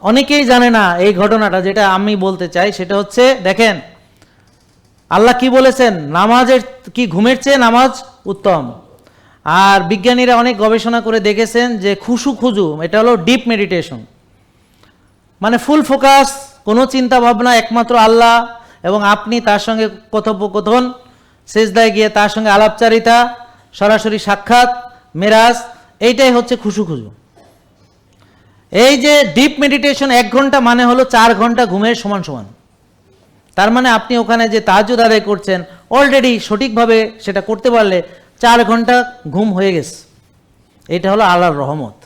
অনেকেই জানে না এই ঘটনাটা, যেটা আমি বলতে চাই সেটা হচ্ছে, দেখেন আল্লাহ কি বলেছেন, নামাজের কি ঘুমের চেয়ে নামাজ উত্তম। আর বিজ্ঞানীরা অনেক গবেষণা করে দেখেছেন যে খুজু এটা হলো ডিপ মেডিটেশন, মানে ফুল ফোকাস, কোনো চিন্তা ভাবনা, একমাত্র আল্লাহ এবং আপনি তার সঙ্গে কথোপকথন, সেজদায় গিয়ে তার সঙ্গে আলাপচারিতা, সরাসরি সাক্ষাৎ, মেরাজ, এইটাই হচ্ছে খুজু। এই যে ডিপ মেডিটেশন 1 ঘন্টা মানে হলো 4 ঘন্টা ঘুমের সমান। তার মানে আপনি ওখানে যে তাহাজ্জুদ আদায় করছেন অলরেডি সঠিকভাবে সেটা করতে পারলে 4 ঘন্টা ঘুম হয়ে গেছে। এটা হলো আল্লাহর রহমত।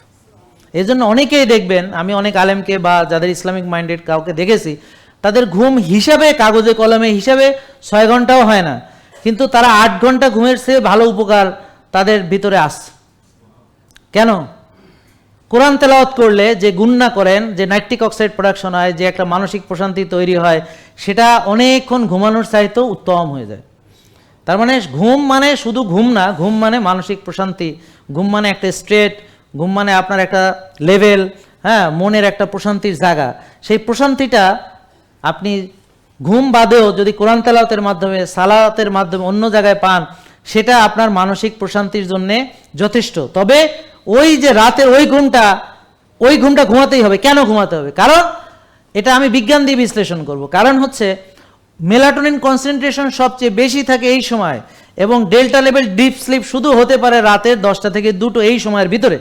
এই জন্য অনেকেই দেখবেন, আমি অনেক আলেমকে বা যাদের ইসলামিক মাইন্ডেড কাউকে দেখেছি, তাদের ঘুম হিসাবে কাগজে কলমে হিসাবে 6 ঘন্টাও হয় না, কিন্তু তারা 8 ঘন্টা ঘুমের চেয়ে ভালো উপকার তাদের ভিতরে আসছে। কেন? কোরআন তেলাওয়াত করলে যে গুণনা করেন, যে নাইট্রিক অক্সাইড প্রোডাকশন হয়, যে একটা মানসিক প্রশান্তি তৈরি হয়, সেটা অনেকক্ষণ ঘুমানোর চাইতেও উত্তম হয়ে যায়। তার মানে ঘুম মানে শুধু ঘুম না, ঘুম মানে মানসিক প্রশান্তি, ঘুম মানে একটা স্ট্রেট, ঘুম মানে আপনার একটা লেভেল, হ্যাঁ, মনের একটা প্রশান্তির জায়গা। সেই প্রশান্তিটা আপনি ঘুম বাদেও যদি কোরআন তেলাওয়াতের মাধ্যমে, সালাতের মাধ্যমে অন্য জায়গায় পান, সেটা আপনার মানসিক প্রশান্তির জন্যে যথেষ্ট। তবে ওই যে রাতের ওই ঘুমটা ঘুমাতেই হবে। কেন ঘুমাতে হবে? কারণ এটা আমি বিজ্ঞান দিয়ে বিশ্লেষণ করব। কারণ হচ্ছে মেলাটোনিন কনসেন্ট্রেশন সবচেয়ে বেশি থাকে এই সময়, এবং ডেল্টা লেভেল ডিপ স্লিপ শুধু হতে পারে রাতের 10টা থেকে 2টো এই সময়ের ভিতরে।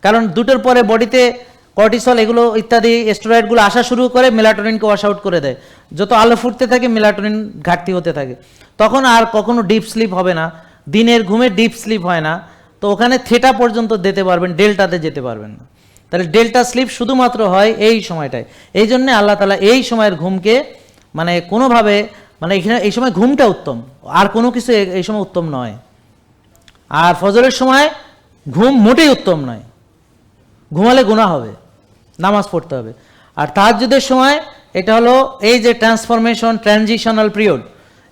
কারণ 2টোর পরে বডিতে কর্টিসল এগুলো ইত্যাদি স্টেরয়েডগুলো আসা শুরু করে, মেলাটোনিনকে ওয়াশ আউট করে দেয়। যত আলো ফুটতে থাকে মেলাটোনিন ঘাটতি হতে থাকে, তখন আর কখনো ডিপ স্লিপ হবে না, দিনের ঘুমে ডিপ স্লিপ হয় না। তো ওখানে থেটা পর্যন্ত যেতে পারবেন, ডেল্টাতে যেতে পারবেন না। তাহলে ডেল্টা স্লিপ শুধুমাত্র হয় এই সময়টায়। এই জন্যে আল্লাহ তাআলা এই সময়ের ঘুমকে মানে কোনোভাবে, মানে এখানে এই সময় ঘুমটা উত্তম, আর কোনো কিছু এই সময় উত্তম নয়। আর ফজরের সময় ঘুম মোটেই উত্তম নয়, ঘুমালে গুনাহ হবে, নামাজ পড়তে হবে। আর তাহাজ্জুদের সময় এটা হলো এই যে ট্রানজিশনাল পিরিয়ড,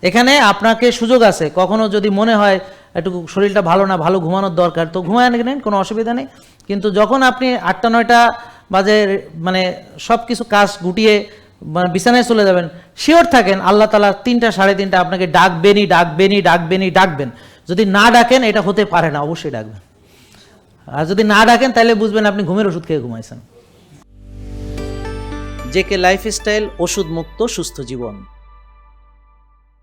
এখানে আপনাকে সুযোগ আছে, কখনো যদি মনে হয় একটু শরীরটা ভালো না, ভালো ঘুমানোর দরকার, তো ঘুমায় নেন, কোনো অসুবিধা নেই। কিন্তু যখন আপনি 8টা-9টা বাজে মানে সব কিছু কাজ গুটিয়ে মানে বিছানায় চলে যাবেন, শিওর থাকেন আল্লাহ তাআলা 3টা-3:30 আপনাকে ডাকবেন। যদি না ডাকেন, এটা হতে পারে না, অবশ্যই ডাকবেন। আর যদি না ডাকেন তাহলে বুঝবেন আপনি ঘুমের ওষুধ খেয়ে ঘুমাইছেন। জেকে লাইফস্টাইল, ওষুধ মুক্ত সুস্থ জীবন।